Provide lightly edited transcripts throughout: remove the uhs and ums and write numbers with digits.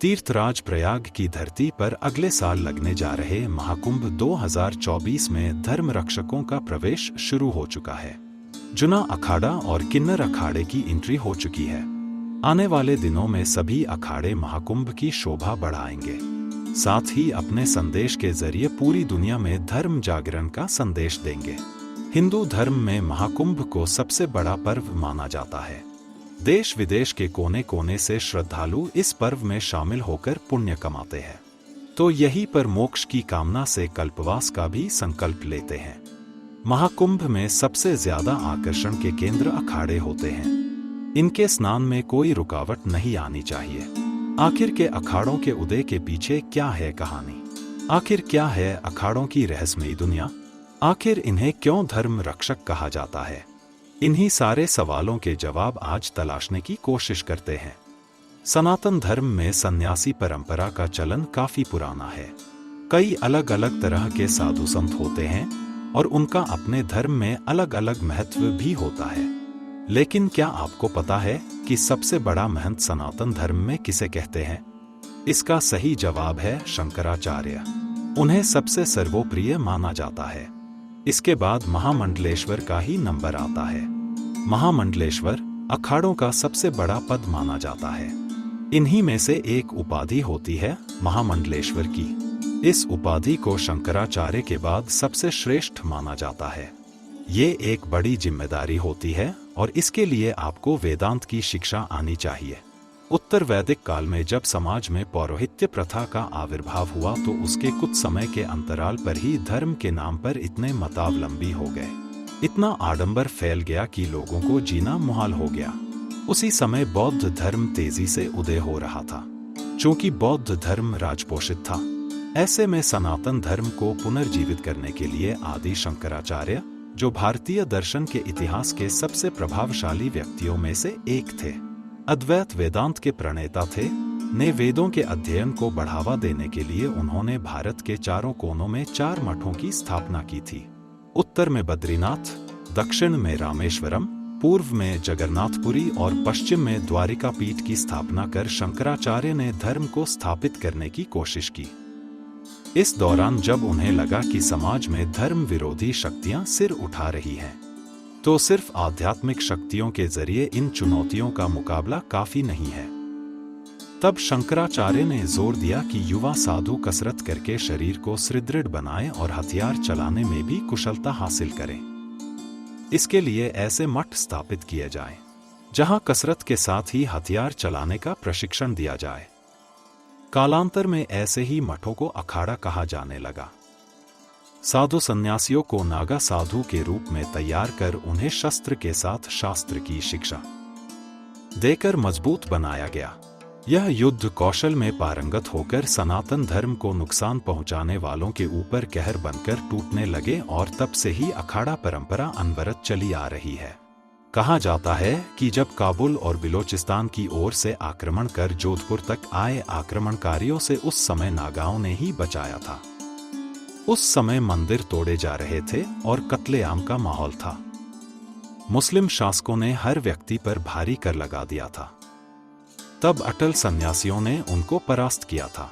तीर्थराज प्रयाग की धरती पर अगले साल लगने जा रहे महाकुंभ 2024 में धर्म रक्षकों का प्रवेश शुरू हो चुका है। जुना अखाड़ा और किन्नर अखाड़े की एंट्री हो चुकी है। आने वाले दिनों में सभी अखाड़े महाकुंभ की शोभा बढ़ाएंगे, साथ ही अपने संदेश के जरिए पूरी दुनिया में धर्म जागरण का संदेश देंगे। हिंदू धर्म में महाकुंभ को सबसे बड़ा पर्व माना जाता है। देश विदेश के कोने कोने से श्रद्धालु इस पर्व में शामिल होकर पुण्य कमाते हैं, तो यही पर मोक्ष की कामना से कल्पवास का भी संकल्प लेते हैं। महाकुंभ में सबसे ज्यादा आकर्षण के केंद्र अखाड़े होते हैं। इनके स्नान में कोई रुकावट नहीं आनी चाहिए। आखिर के अखाड़ों के उदय के पीछे क्या है कहानी? आखिर क्या है अखाड़ों की रहस्यमयी दुनिया? आखिर इन्हें क्यों धर्म रक्षक कहा जाता है? इन्हीं सारे सवालों के जवाब आज तलाशने की कोशिश करते हैं। सनातन धर्म में सन्यासी परंपरा का चलन काफी पुराना है। कई अलग अलग तरह के साधु संत होते हैं और उनका अपने धर्म में अलग अलग महत्व भी होता है। लेकिन क्या आपको पता है कि सबसे बड़ा महंत सनातन धर्म में किसे कहते हैं? इसका सही जवाब है शंकराचार्य। उन्हें सबसे सर्वोप्रिय माना जाता है। इसके बाद महामंडलेश्वर का ही नंबर आता है। महामंडलेश्वर अखाड़ों का सबसे बड़ा पद माना जाता है। इन्हीं में से एक उपाधि होती है महामंडलेश्वर की। इस उपाधि को शंकराचार्य के बाद सबसे श्रेष्ठ माना जाता है। ये एक बड़ी जिम्मेदारी होती है और इसके लिए आपको वेदांत की शिक्षा आनी चाहिए। उत्तर वैदिक काल में जब समाज में पौरोहित्य प्रथा का आविर्भाव हुआ तो उसके कुछ समय के अंतराल पर ही धर्म के नाम पर इतने मतावलंबी हो गए, इतना आडंबर फैल गया कि लोगों को जीना मुहाल हो गया। उसी समय बौद्ध धर्म तेजी से उदय हो रहा था। चूंकि बौद्ध धर्म राजपोषित था, ऐसे में सनातन धर्म को पुनर्जीवित करने के लिए आदि शंकराचार्य, जो भारतीय दर्शन के इतिहास के सबसे प्रभावशाली व्यक्तियों में से एक थे, अद्वैत वेदांत के प्रणेता थे, ने वेदों के अध्ययन को बढ़ावा देने के लिए उन्होंने भारत के चारों कोनों में 4 मठों की स्थापना की थी। उत्तर में बद्रीनाथ, दक्षिण में रामेश्वरम, पूर्व में जगन्नाथपुरी और पश्चिम में द्वारिका पीठ की स्थापना कर शंकराचार्य ने धर्म को स्थापित करने की कोशिश की। इस दौरान जब उन्हें लगा कि समाज में धर्म विरोधी शक्तियां सिर उठा रही हैं, तो सिर्फ आध्यात्मिक शक्तियों के जरिए इन चुनौतियों का मुकाबला काफी नहीं है। तब शंकराचार्य ने जोर दिया कि युवा साधु कसरत करके शरीर को सुदृढ़ बनाएं और हथियार चलाने में भी कुशलता हासिल करें। इसके लिए ऐसे मठ स्थापित किए जाएं, जहां कसरत के साथ ही हथियार चलाने का प्रशिक्षण दिया जाए। कालांतर में ऐसे ही मठों को अखाड़ा कहा जाने लगा। साधु सन्यासियों को नागा साधु के रूप में तैयार कर उन्हें शस्त्र के साथ शास्त्र की शिक्षा देकर मजबूत बनाया गया। यह युद्ध कौशल में पारंगत होकर सनातन धर्म को नुकसान पहुंचाने वालों के ऊपर कहर बनकर टूटने लगे और तब से ही अखाड़ा परंपरा अनवरत चली आ रही है। कहा जाता है कि जब काबुल और बिलोचिस्तान की ओर से आक्रमण कर जोधपुर तक आए आक्रमणकारियों से उस समय नागाओं ने ही बचाया था। उस समय मंदिर तोड़े जा रहे थे और कत्लेआम का माहौल था। मुस्लिम शासकों ने हर व्यक्ति पर भारी कर लगा दिया था। तब अटल सन्यासियों ने उनको परास्त किया था।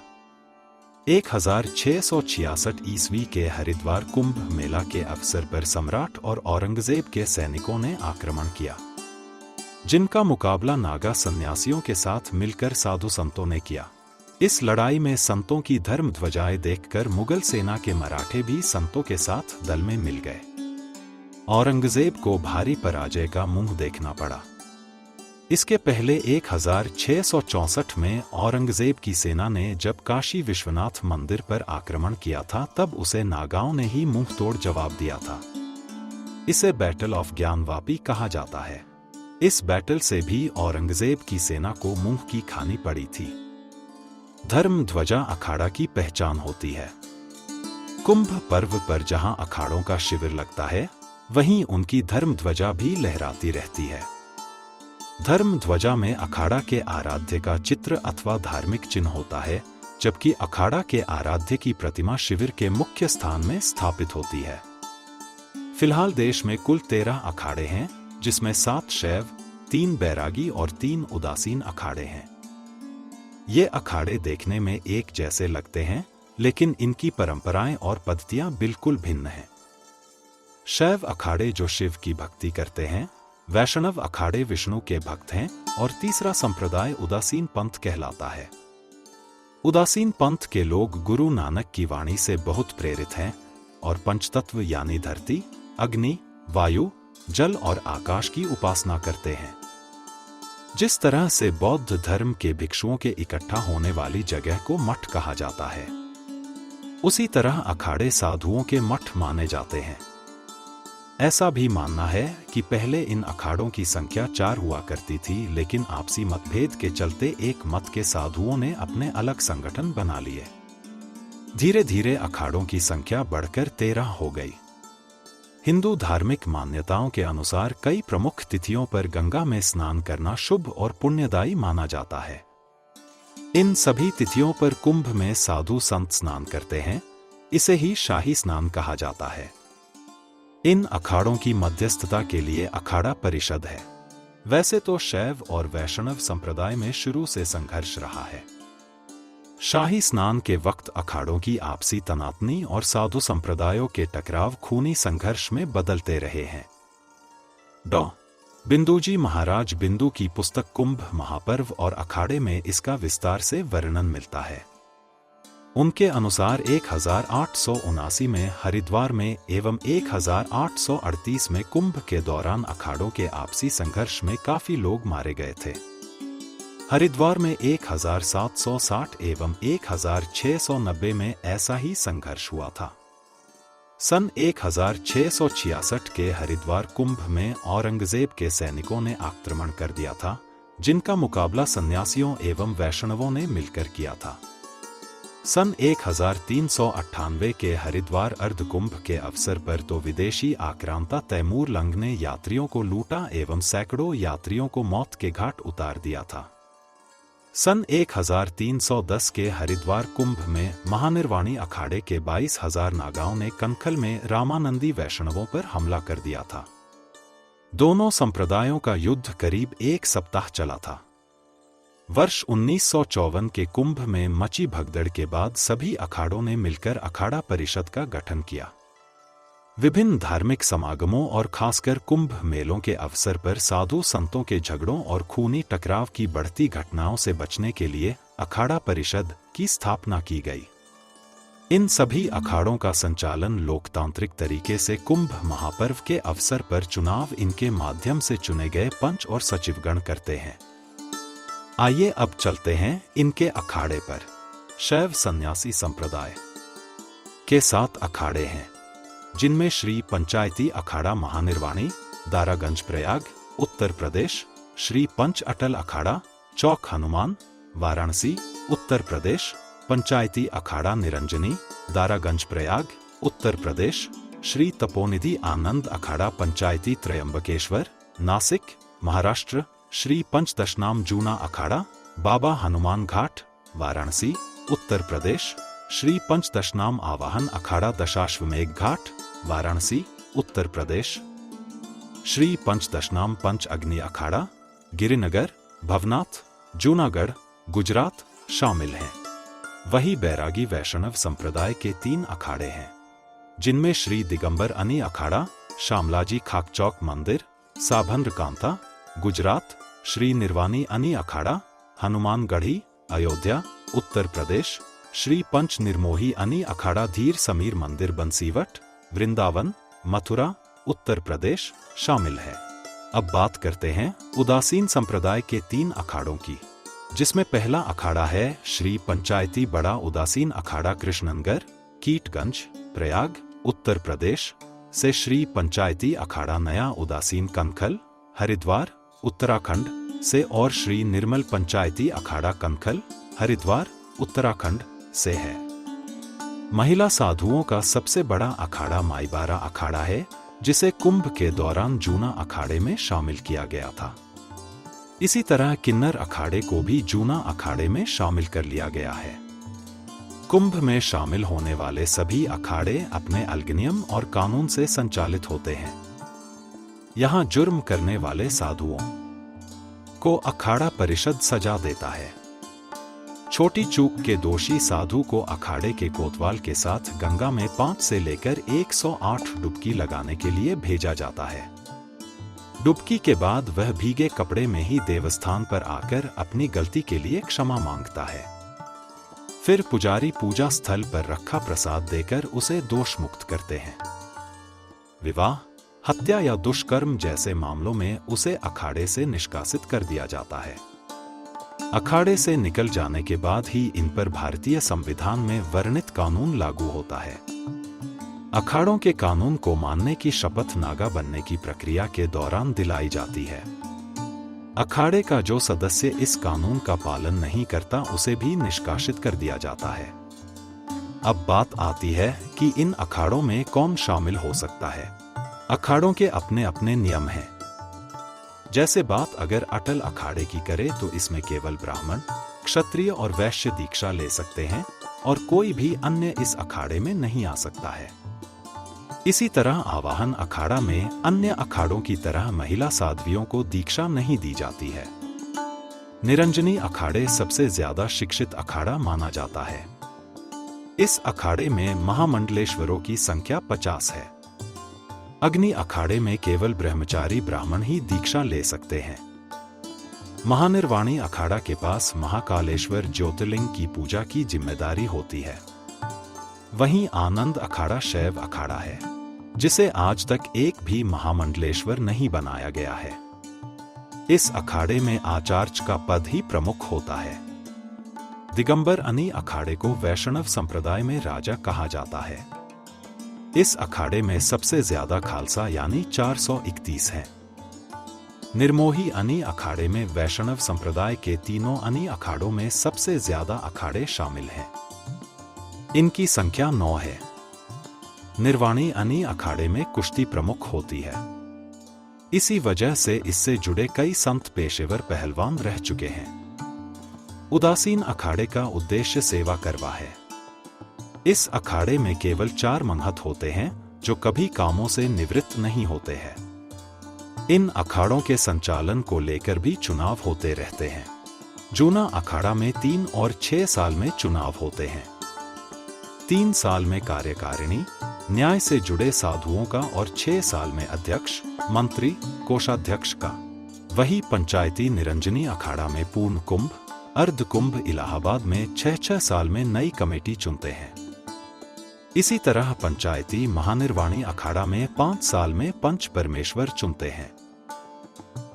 1666 ईस्वी के हरिद्वार कुंभ मेला के अवसर पर सम्राट और औरंगजेब के सैनिकों ने आक्रमण किया, जिनका मुकाबला नागा सन्यासियों के साथ मिलकर साधु संतों ने किया। इस लड़ाई में संतों की धर्म ध्वजाएं देखकर मुगल सेना के मराठे भी संतों के साथ दल में मिल गए। औरंगजेब को भारी पराजय का मुंह देखना पड़ा। इसके पहले 1664 में औरंगजेब की सेना ने जब काशी विश्वनाथ मंदिर पर आक्रमण किया था, तब उसे नागाओं ने ही मुंह तोड़ जवाब दिया था। इसे बैटल ऑफ ज्ञानवापी कहा जाता है। इस बैटल से भी औरंगजेब की सेना को मुंह की खानी पड़ी थी। धर्म ध्वजा अखाड़ा की पहचान होती है। कुंभ पर्व पर जहां अखाड़ों का शिविर लगता है, वहीं उनकी धर्म ध्वजा भी लहराती रहती है। धर्म ध्वजा में अखाड़ा के आराध्य का चित्र अथवा धार्मिक चिन्ह होता है, जबकि अखाड़ा के आराध्य की प्रतिमा शिविर के मुख्य स्थान में स्थापित होती है। फिलहाल देश में कुल 13 अखाड़े हैं, जिसमें 7 शैव, 3 बैरागी और 3 उदासीन अखाड़े हैं। ये अखाड़े देखने में एक जैसे लगते हैं, लेकिन इनकी परंपराएं और पद्धतियां बिल्कुल भिन्न हैं। शैव अखाड़े जो शिव की भक्ति करते हैं, वैष्णव अखाड़े विष्णु के भक्त हैं, और तीसरा संप्रदाय उदासीन पंथ कहलाता है। उदासीन पंथ के लोग गुरु नानक की वाणी से बहुत प्रेरित हैं और पंचतत्व यानी धरती, अग्नि, वायु, जल और आकाश की उपासना करते हैं। जिस तरह से बौद्ध धर्म के भिक्षुओं के इकट्ठा होने वाली जगह को मठ कहा जाता है, उसी तरह अखाड़े साधुओं के मठ माने जाते हैं। ऐसा भी मानना है कि पहले इन अखाड़ों की संख्या 4 हुआ करती थी, लेकिन आपसी मतभेद के चलते एक मत के साधुओं ने अपने अलग संगठन बना लिए। धीरे धीरे अखाड़ों की संख्या बढ़कर 13 हो गई। हिंदू धार्मिक मान्यताओं के अनुसार कई प्रमुख तिथियों पर गंगा में स्नान करना शुभ और पुण्यदायी माना जाता है। इन सभी तिथियों पर कुंभ में साधु संत स्नान करते हैं। इसे ही शाही स्नान कहा जाता है। इन अखाड़ों की मध्यस्थता के लिए अखाड़ा परिषद है। वैसे तो शैव और वैष्णव संप्रदाय में शुरू से संघर्ष रहा है। शाही स्नान के वक्त अखाड़ों की आपसी तनातनी और साधु संप्रदायों के टकराव खूनी संघर्ष में बदलते रहे हैं। डॉ. बिंदुजी महाराज बिंदु की पुस्तक कुंभ महापर्व और अखाड़े में इसका विस्तार से वर्णन मिलता है। उनके अनुसार 1879 में हरिद्वार में एवं 1838 में कुंभ के दौरान अखाड़ों के आपसी संघर्ष में काफी लोग मारे गए थे। हरिद्वार में 1760 एवं 1690 में ऐसा ही संघर्ष हुआ था। सन 1666 के हरिद्वार कुंभ में औरंगजेब के सैनिकों ने आक्रमण कर दिया था, जिनका मुकाबला सन्यासियों एवं वैष्णवों ने मिलकर किया था। सन 1398 के हरिद्वार अर्धकुंभ के अवसर पर तो विदेशी आक्रांता तैमूर लंग ने यात्रियों को लूटा एवं सैकड़ों यात्रियों को मौत के घाट उतार दिया था। सन 1310 के हरिद्वार कुंभ में महानिर्वाणी अखाड़े के 22,000 नागाओं ने कनखल में रामानंदी वैष्णवों पर हमला कर दिया था। दोनों संप्रदायों का युद्ध करीब 1 सप्ताह चला था। वर्ष 1954 के कुंभ में मची भगदड़ के बाद सभी अखाड़ों ने मिलकर अखाड़ा परिषद का गठन किया। विभिन्न धार्मिक समागमों और खासकर कुंभ मेलों के अवसर पर साधु संतों के झगड़ों और खूनी टकराव की बढ़ती घटनाओं से बचने के लिए अखाड़ा परिषद की स्थापना की गई। इन सभी अखाड़ों का संचालन लोकतांत्रिक तरीके से कुंभ महापर्व के अवसर पर चुनाव इनके माध्यम से चुने गए पंच और सचिवगण करते हैं। आइए अब चलते हैं इनके अखाड़े पर। शैव सन्यासी संप्रदाय के 7 अखाड़े हैं, जिनमें श्री पंचायती अखाड़ा महानिर्वाणी, दारागंज प्रयाग, उत्तर प्रदेश, श्री पंच अटल अखाड़ा, चौक हनुमान, वाराणसी, उत्तर प्रदेश, पंचायती अखाड़ा निरंजनी, दारागंज प्रयाग, उत्तर प्रदेश, श्री तपोनिधि आनंद अखाड़ा पंचायती त्रयंबकेश्वर, नासिक, महाराष्ट्र, श्री पंचदशनाम जूना अखाड़ा, बाबा हनुमान घाट, वाराणसी, उत्तर प्रदेश, श्री पंचदशनाम आवाहन अखाड़ा दशाश्वमेघ घाट, वाराणसी, उत्तर प्रदेश, श्री पंचदशनाम पंच अग्नि अखाड़ा, गिरिनगर, भवनाथ, जूनागढ़, गुजरात शामिल हैं। वही बैरागी वैष्णव संप्रदाय के 3 अखाड़े हैं, जिनमें श्री दिगंबर अनि अखाड़ा, शामलाजी खाकचौक मंदिर, साभंद्र कांता, गुजरात, श्री निर्वाणी अनि अखाड़ा, हनुमानगढ़ी, अयोध्या, उत्तर प्रदेश, श्री पंच निर्मोही अनि अखाड़ा धीर समीर मंदिर बंसीवट, वृंदावन, मथुरा, उत्तर प्रदेश शामिल है। अब बात करते हैं उदासीन संप्रदाय के 3 अखाड़ों की, जिसमें पहला अखाड़ा है श्री पंचायती बड़ा उदासीन अखाड़ा कृष्णनगर, कीटगंज, प्रयाग, उत्तर प्रदेश से श्री पंचायती अखाड़ा नया उदासीन कनखल, हरिद्वार, उत्तराखंड से और श्री निर्मल पंचायती अखाड़ा कनखल, हरिद्वार, उत्तराखंड से है। महिला साधुओं का सबसे बड़ा अखाड़ा माईबारा अखाड़ा है, जिसे कुंभ के दौरान जूना अखाड़े में शामिल किया गया था। इसी तरह किन्नर अखाड़े को भी जूना अखाड़े में शामिल कर लिया गया है। कुंभ में शामिल होने वाले सभी अखाड़े अपने अलग नियम और कानून से संचालित होते हैं। यहाँ जुर्म करने वाले साधुओं को अखाड़ा परिषद सजा देता है। छोटी चूक के दोषी साधु को अखाड़े के कोतवाल के साथ गंगा में 5 से लेकर 108 डुबकी लगाने के लिए भेजा जाता है। डुबकी के बाद वह भीगे कपड़े में ही देवस्थान पर आकर अपनी गलती के लिए क्षमा मांगता है। फिर पुजारी पूजा स्थल पर रखा प्रसाद देकर उसे दोष मुक्त करते हैं। विवाह, हत्या या दुष्कर्म जैसे मामलों में उसे अखाड़े से निष्कासित कर दिया जाता है। अखाड़े से निकल जाने के बाद ही इन पर भारतीय संविधान में वर्णित कानून लागू होता है। अखाड़ों के कानून को मानने की शपथ नागा बनने की प्रक्रिया के दौरान दिलाई जाती है। अखाड़े का जो सदस्य इस कानून का पालन नहीं करता उसे भी निष्कासित कर दिया जाता है। अब बात आती है कि इन अखाड़ों में कौन शामिल हो सकता है। अखाड़ों के अपने अपने नियम हैं। जैसे बात अगर अटल अखाड़े की करे तो इसमें केवल ब्राह्मण, क्षत्रिय और वैश्य दीक्षा ले सकते हैं और कोई भी अन्य इस अखाड़े में नहीं आ सकता है। इसी तरह आवाहन अखाड़ा में अन्य अखाड़ों की तरह महिला साध्वियों को दीक्षा नहीं दी जाती है। निरंजनी अखाड़े सबसे ज्यादा शिक्षित अखाड़ा माना जाता है। इस अखाड़े में महामंडलेश्वरों की संख्या 50 है। अग्नि अखाड़े में केवल ब्रह्मचारी ब्राह्मण ही दीक्षा ले सकते हैं। महानिर्वाणी अखाड़ा के पास महाकालेश्वर ज्योतिर्लिंग की पूजा की जिम्मेदारी होती है। वहीं आनंद अखाड़ा शैव अखाड़ा है, जिसे आज तक एक भी महामंडलेश्वर नहीं बनाया गया है। इस अखाड़े में आचार्य का पद ही प्रमुख होता है। दिगंबर अनी अखाड़े को वैष्णव संप्रदाय में राजा कहा जाता है। इस अखाड़े में सबसे ज्यादा खालसा यानी 431 हैं। निर्मोही अनी अखाड़े में वैष्णव संप्रदाय के तीनों अनी अखाड़ों में सबसे ज्यादा अखाड़े शामिल हैं। इनकी संख्या 9 है। निर्वाणी अनी अखाड़े में कुश्ती प्रमुख होती है। इसी वजह से इससे जुड़े कई संत पेशेवर पहलवान रह चुके हैं। उदासीन अखाड़े का उद्देश्य सेवा करवा है। इस अखाड़े में केवल 4 मंहत होते हैं जो कभी कामों से निवृत्त नहीं होते हैं। इन अखाड़ों के संचालन को लेकर भी चुनाव होते रहते हैं। जूना अखाड़ा में 3 और 6 साल में चुनाव होते हैं। 3 साल में कार्यकारिणी, न्याय से जुड़े साधुओं का और 6 साल में अध्यक्ष, मंत्री, कोषाध्यक्ष का। वही पंचायती निरंजनी अखाड़ा में पूर्ण कुंभ, अर्ध कुंभ इलाहाबाद में 6-6 साल में नई कमेटी चुनते हैं। इसी तरह पंचायती महानिर्वाणी अखाड़ा में 5 साल में पंच परमेश्वर चुनते हैं।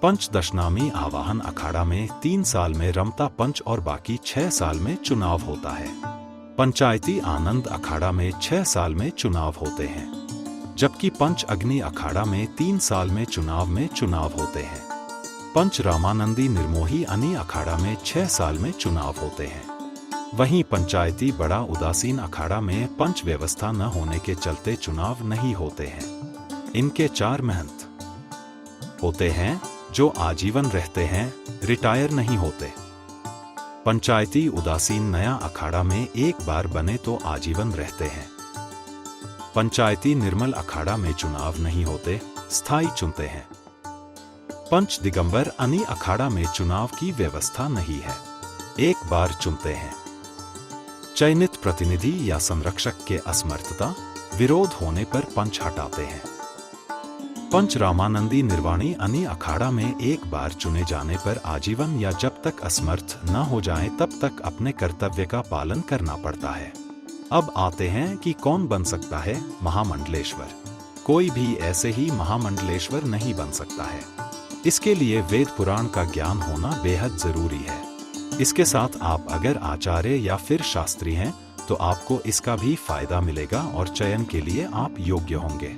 पंच दशनामी आवाहन अखाड़ा में 3 साल में रमता पंच और बाकी 6 साल में चुनाव होता है। पंचायती आनंद अखाड़ा में 6 साल में चुनाव होते हैं, जबकि पंच अग्नि अखाड़ा में 3 साल में चुनाव होते हैं। पंच रामानंदी निर्मोही अनी अखाड़ा में 6 साल में चुनाव होते हैं। वहीं पंचायती बड़ा उदासीन अखाड़ा में पंच व्यवस्था न होने के चलते चुनाव नहीं होते हैं। इनके 4 महंत होते हैं जो आजीवन रहते हैं, रिटायर नहीं होते। पंचायती उदासीन नया अखाड़ा में एक बार बने तो आजीवन रहते हैं। पंचायती निर्मल अखाड़ा में चुनाव नहीं होते, स्थायी चुनते हैं। पंच दिगंबर अनी अखाड़ा में चुनाव की व्यवस्था नहीं है, एक बार चुनते हैं। चयनित प्रतिनिधि या संरक्षक के असमर्थता, विरोध होने पर पंच हटाते हैं। पंच रामानंदी निर्वाणी अनी अखाड़ा में एक बार चुने जाने पर आजीवन या जब तक असमर्थ न हो जाएं तब तक अपने कर्तव्य का पालन करना पड़ता है। अब आते हैं कि कौन बन सकता है महामंडलेश्वर। कोई भी ऐसे ही महामंडलेश्वर नहीं बन सकता है। इसके लिए वेद पुराण का ज्ञान होना बेहद जरूरी है। इसके साथ आप अगर आचार्य या फिर शास्त्री हैं तो आपको इसका भी फायदा मिलेगा और चयन के लिए आप योग्य होंगे।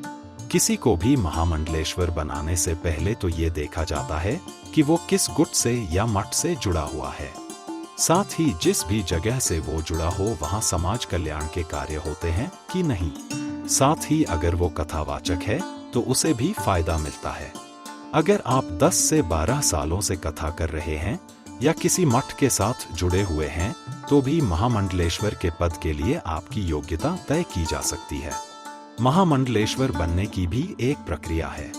किसी को भी महामंडलेश्वर बनाने से पहले तो ये देखा जाता है कि वो किस गुट से या मठ से जुड़ा हुआ है। साथ ही जिस भी जगह से वो जुड़ा हो वहाँ समाज कल्याण के कार्य होते हैं कि नहीं। साथ ही अगर वो कथावाचक है तो उसे भी फायदा मिलता है। अगर आप 10 से 12 सालों से कथा कर रहे हैं या किसी मठ के साथ जुड़े हुए हैं तो भी महामंडलेश्वर के पद के लिए आपकी योग्यता तय की जा सकती है। महामंडलेश्वर बनने की भी एक प्रक्रिया है।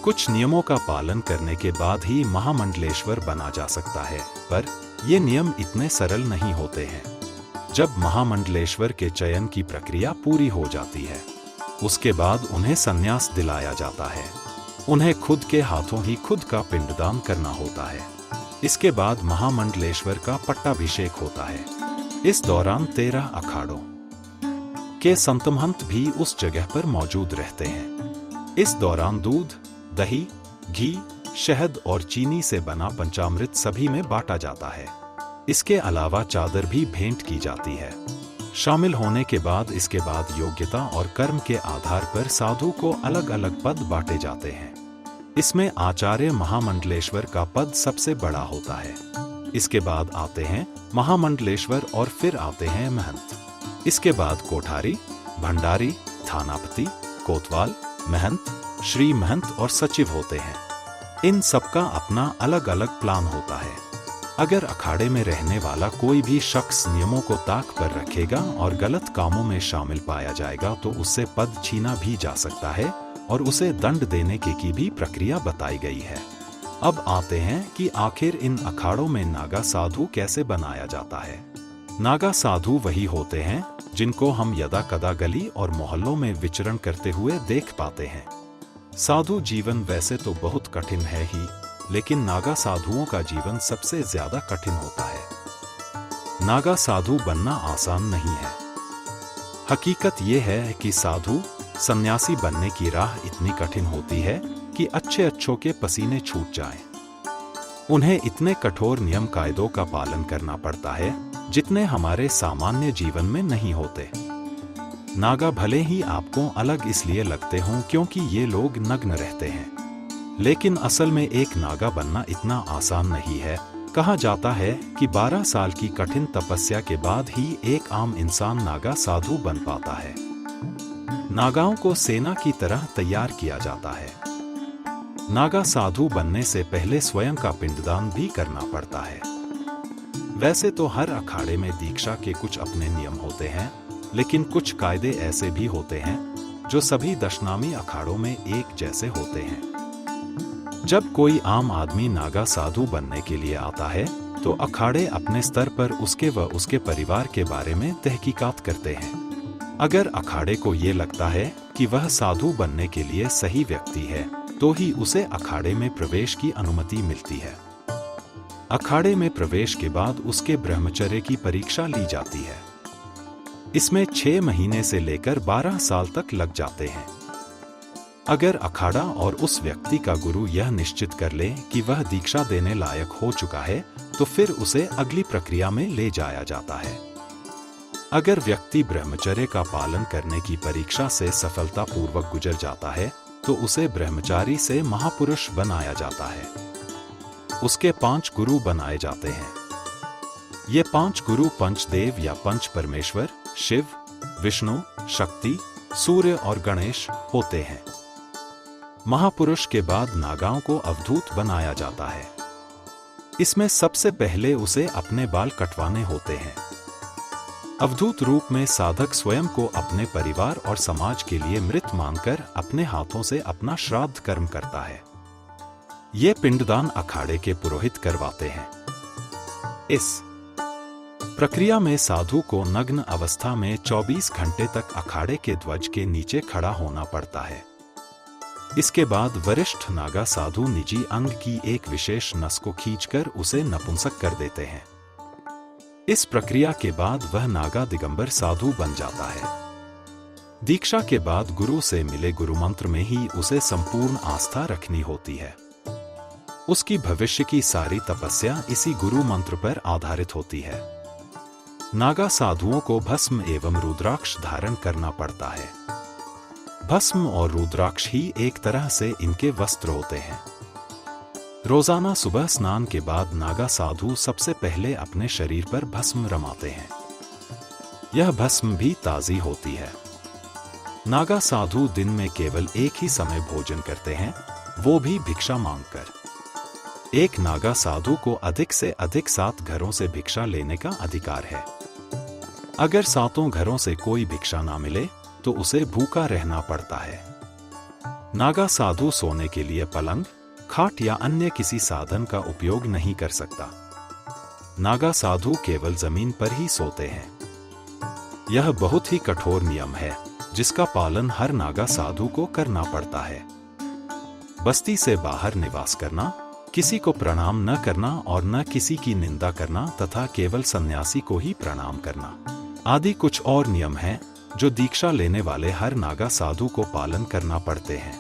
कुछ नियमों का पालन करने के बाद ही महामंडलेश्वर बना जा सकता है, पर ये नियम इतने सरल नहीं होते हैं। जब महामंडलेश्वर के चयन की प्रक्रिया पूरी हो जाती है, उसके बाद उन्हें संन्यास दिलाया जाता है। उन्हें खुद के हाथों ही खुद का पिंडदान करना होता है। इसके बाद महामंडलेश्वर का पट्टाभिषेक होता है। इस दौरान 13 अखाड़ों के संतमहंत भी उस जगह पर मौजूद रहते हैं। इस दौरान दूध, दही, घी, शहद और चीनी से बना पंचामृत सभी में बांटा जाता है। इसके अलावा चादर भी भेंट की जाती है। शामिल होने के बाद इसके बाद योग्यता और कर्म के आधार पर साधु को अलग अलग पद बांटे जाते हैं। इसमें आचार्य महामंडलेश्वर का पद सबसे बड़ा होता है। इसके बाद आते हैं महामंडलेश्वर और फिर आते हैं महंत। इसके बाद कोठारी, भंडारी, थानापति, कोतवाल, महंत, श्री महंत और सचिव होते हैं। इन सबका अपना अलग अलग प्लान होता है। अगर अखाड़े में रहने वाला कोई भी शख्स नियमों को ताक पर रखेगा और गलत कामों में शामिल पाया जाएगा तो उससे पद छीना भी जा सकता है और उसे दंड देने की भी प्रक्रिया बताई गई है। अब आते हैं कि आखिर इन अखाड़ों में नागा साधु कैसे बनाया जाता है। नागा साधु वही होते हैं जिनको हम यदा कदा गली और मोहल्लों में विचरण करते हुए देख पाते हैं। साधु जीवन वैसे तो बहुत कठिन है ही, लेकिन नागा साधुओं का जीवन सबसे ज्यादा कठिन होता है। नागा साधु बनना आसान नहीं है। हकीकत यह है कि साधु सन्यासी बनने की राह इतनी कठिन होती है कि अच्छे अच्छों के पसीने छूट जाएं। उन्हें इतने कठोर नियम कायदों का पालन करना पड़ता है जितने हमारे सामान्य जीवन में नहीं होते। नागा भले ही आपको अलग इसलिए लगते हों क्योंकि ये लोग नग्न रहते हैं, लेकिन असल में एक नागा बनना इतना आसान नहीं है। कहा जाता है कि 12 साल की कठिन तपस्या के बाद ही एक आम इंसान नागा साधु बन पाता है। नागाओं को सेना की तरह तैयार किया जाता है। नागा साधु बनने से पहले स्वयं का पिंडदान भी करना पड़ता है। वैसे तो हर अखाड़े में दीक्षा के कुछ अपने नियम होते हैं, लेकिन कुछ कायदे ऐसे भी होते हैं जो सभी दशनामी अखाड़ों में एक जैसे होते हैं। जब कोई आम आदमी नागा साधु बनने के लिए आता है तो अखाड़े अपने स्तर पर उसके व उसके परिवार के बारे में तहकीकात करते हैं। अगर अखाड़े को ये लगता है कि वह साधु बनने के लिए सही व्यक्ति है तो ही उसे अखाड़े में प्रवेश की अनुमति मिलती है। अखाड़े में प्रवेश के बाद उसके ब्रह्मचर्य की परीक्षा ली जाती है। इसमें 6 महीने से लेकर 12 साल तक लग जाते हैं। अगर अखाड़ा और उस व्यक्ति का गुरु यह निश्चित कर ले कि वह दीक्षा देने लायक हो चुका है तो फिर उसे अगली प्रक्रिया में ले जाया जाता है। अगर व्यक्ति ब्रह्मचर्य का पालन करने की परीक्षा से सफलतापूर्वक गुजर जाता है तो उसे ब्रह्मचारी से महापुरुष बनाया जाता है। उसके 5 गुरु बनाए जाते हैं। ये 5 गुरु पंचदेव या पंच परमेश्वर शिव, विष्णु, शक्ति, सूर्य और गणेश होते हैं। महापुरुष के बाद नागाओं को अवधूत बनाया जाता है। इसमें सबसे पहले उसे अपने बाल कटवाने होते हैं। अवधूत रूप में साधक स्वयं को अपने परिवार और समाज के लिए मृत मानकर अपने हाथों से अपना श्राद्ध कर्म करता है। ये पिंडदान अखाड़े के पुरोहित करवाते हैं। इस प्रक्रिया में साधु को नग्न अवस्था में 24 घंटे तक अखाड़े के ध्वज के नीचे खड़ा होना पड़ता है। इसके बाद वरिष्ठ नागा साधु निजी अंग की एक विशेष नस को खींचकर उसे नपुंसक कर देते हैं। इस प्रक्रिया के बाद वह नागा दिगंबर साधु बन जाता है। दीक्षा के बाद गुरु से मिले गुरु मंत्र में ही उसे संपूर्ण आस्था रखनी होती है। उसकी भविष्य की सारी तपस्या इसी गुरु मंत्र पर आधारित होती है। नागा साधुओं को भस्म एवं रुद्राक्ष धारण करना पड़ता है। भस्म और रुद्राक्ष ही एक तरह से इनके वस्त्र होते हैं। रोजाना सुबह स्नान के बाद नागा साधु सबसे पहले अपने शरीर पर भस्म रमाते हैं। यह भस्म भी ताजी होती है। नागा साधु दिन में केवल एक ही समय भोजन करते हैं, वो भी भिक्षा मांगकर। एक नागा साधु को अधिक से अधिक 7 घरों से भिक्षा लेने का अधिकार है। अगर 7 घरों से कोई भिक्षा ना मिले तो उसे भूखा रहना पड़ता है। नागा साधु सोने के लिए पलंग, खाट या अन्य किसी साधन का उपयोग नहीं कर सकता। नागा साधु केवल जमीन पर ही सोते हैं। यह बहुत ही कठोर नियम है जिसका पालन हर नागा साधु को करना पड़ता है। बस्ती से बाहर निवास करना, किसी को प्रणाम न करना और न किसी की निंदा करना तथा केवल सन्यासी को ही प्रणाम करना आदि कुछ और नियम हैं जो दीक्षा लेने वाले हर नागा साधु को पालन करना पड़ते हैं।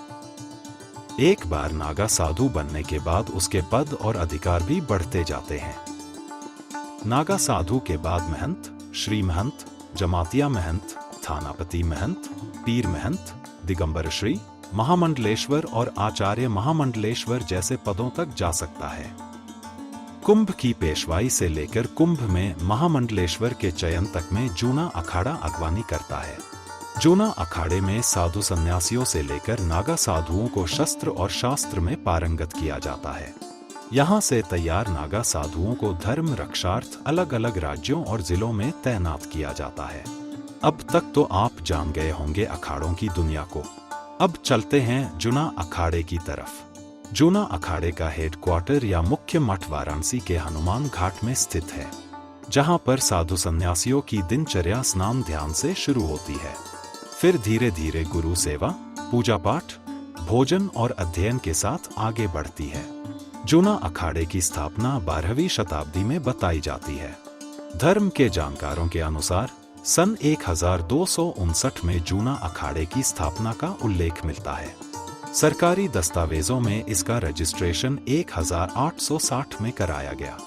एक बार नागा साधु बनने के बाद उसके पद और अधिकार भी बढ़ते जाते हैं। नागा साधु के बाद महंत, श्री महंत, जमातिया महंत, थानापति महंत, पीर महंत, दिगंबर श्री, महामंडलेश्वर और आचार्य महामंडलेश्वर जैसे पदों तक जा सकता है। कुंभ की पेशवाई से लेकर कुंभ में महामंडलेश्वर के चयन तक में जूना अखाड़ा अगवानी करता है। जूना अखाड़े में साधु सन्यासियों से लेकर नागा साधुओं को शस्त्र और शास्त्र में पारंगत किया जाता है। यहाँ से तैयार नागा साधुओं को धर्म रक्षार्थ अलग अलग राज्यों और जिलों में तैनात किया जाता है। अब तक तो आप जान गए होंगे अखाड़ों की दुनिया को। अब चलते हैं जूना अखाड़े की तरफ। जूना अखाड़े का हेडक्वार्टर या मुख्य मठ वाराणसी के हनुमान घाट में स्थित है, जहां पर साधु सन्यासियों की दिनचर्या स्नान ध्यान से शुरू होती है। फिर धीरे धीरे गुरु सेवा, पूजा पाठ, भोजन और अध्ययन के साथ आगे बढ़ती है। जूना अखाड़े की स्थापना 12वीं शताब्दी में बताई जाती है। धर्म के जानकारों के अनुसार सन 1259 में जूना अखाड़े की स्थापना का उल्लेख मिलता है। सरकारी दस्तावेजों में इसका रजिस्ट्रेशन 1860 में कराया गया।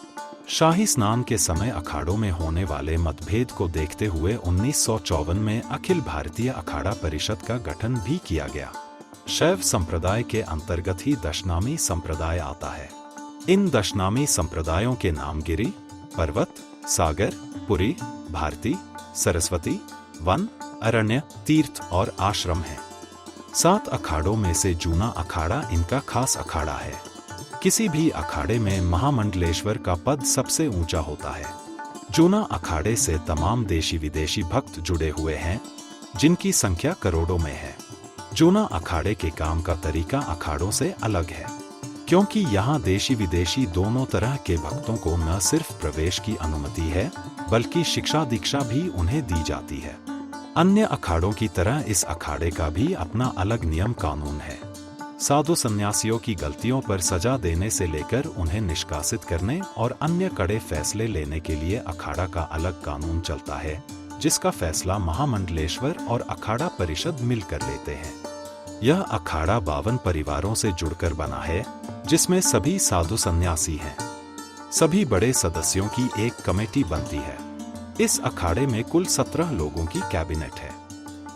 शाही स्नान के समय अखाड़ों में होने वाले मतभेद को देखते हुए 1954 में अखिल भारतीय अखाड़ा परिषद का गठन भी किया गया। शैव संप्रदाय के अंतर्गत ही दशनामी संप्रदाय आता है। इन दशनामी संप्रदायों के नाम गिरि, पर्वत, सागर, पुरी, भारती, सरस्वती, वन, अरण्य, तीर्थ और आश्रम हैं। 7 अखाड़ों में से जूना अखाड़ा इनका खास अखाड़ा है। किसी भी अखाड़े में महामंडलेश्वर का पद सबसे ऊंचा होता है। जूना अखाड़े से तमाम देशी विदेशी भक्त जुड़े हुए हैं, जिनकी संख्या करोड़ों में है। जूना अखाड़े के काम का तरीका अखाड़ों से अलग है, क्योंकि यहाँ देशी विदेशी दोनों तरह के भक्तों को न सिर्फ प्रवेश की अनुमति है, बल्कि शिक्षा दीक्षा भी उन्हें दी जाती है। अन्य अखाड़ों की तरह इस अखाड़े का भी अपना अलग नियम कानून है। साधु सन्यासियों की गलतियों पर सजा देने से लेकर उन्हें निष्कासित करने और अन्य कड़े फैसले लेने के लिए अखाड़ा का अलग कानून चलता है, जिसका फैसला महामंडलेश्वर और अखाड़ा परिषद मिलकर लेते हैं। यह अखाड़ा 52 परिवारों से जुड़कर बना है, जिसमें सभी साधु सन्यासी हैं। सभी बड़े सदस्यों की एक कमेटी बनती है। इस अखाड़े में कुल 17 लोगों की कैबिनेट है।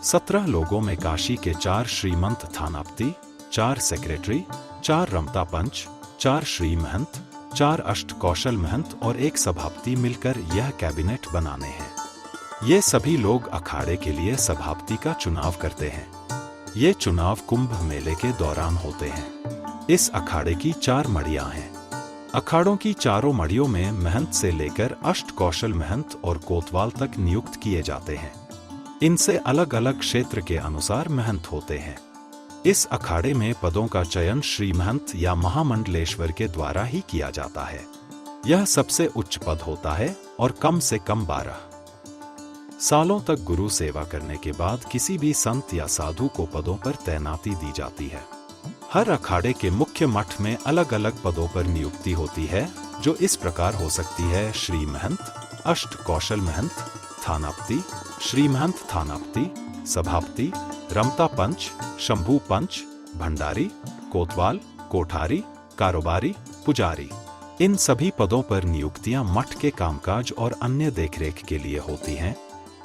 17 लोगों में काशी के 4 श्रीमंत थानापति, 4 सेक्रेटरी, 4 रमता पंच, 4 श्री महंत, 4 अष्ट कौशल महंत और 1 सभापति मिलकर यह कैबिनेट बनाने हैं। ये सभी लोग अखाड़े के लिए सभापति का चुनाव करते हैं। ये चुनाव कुंभ मेले के दौरान होते हैं। इस अखाड़े की 4 मड़ियां हैं। अखाड़ों की चारों मड़ियों में महंत से लेकर अष्ट कौशल महंत और कोतवाल तक नियुक्त किए जाते हैं। इनसे अलग अलग क्षेत्र के अनुसार महंत होते हैं। इस अखाड़े में पदों का चयन श्री महंत या महामंडलेश्वर के द्वारा ही किया जाता है। यह सबसे उच्च पद होता है और कम से कम 12 सालों तक गुरु सेवा करने के बाद किसी भी संत या साधु को पदों पर तैनाती दी जाती है। हर अखाड़े के मुख्य मठ में अलग अलग पदों पर नियुक्ति होती है, जो इस प्रकार हो सकती है: श्री महंत, अष्ट कौशल महंत, थानापति, श्री महंत थानापति, सभापति, रमता पंच, शंभू पंच, भंडारी, कोतवाल, कोठारी, कारोबारी, पुजारी। इन सभी पदों पर नियुक्तियां मठ के कामकाज और अन्य देखरेख के लिए होती हैं।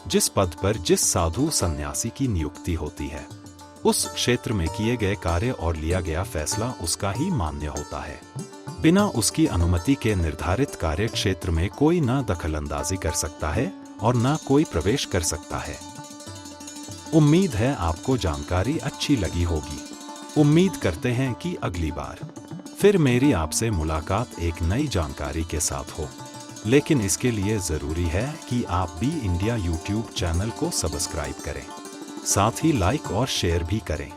जिस पद पर जिस साधु सन्यासी की नियुक्ति होती है, उस क्षेत्र में किए गए कार्य और लिया गया फैसला उसका ही मान्य होता है। बिना उसकी अनुमति के निर्धारित कार्य क्षेत्र में कोई न दखलंदाजी कर सकता है और न कोई प्रवेश कर सकता है। उम्मीद है आपको जानकारी अच्छी लगी होगी। उम्मीद करते हैं कि अगली बार फिर मेरी आपसे मुलाकात एक नई जानकारी के साथ हो। लेकिन इसके लिए ज़रूरी है कि आप बी इंडिया यूट्यूब चैनल को सब्सक्राइब करें, साथ ही लाइक और शेयर भी करें।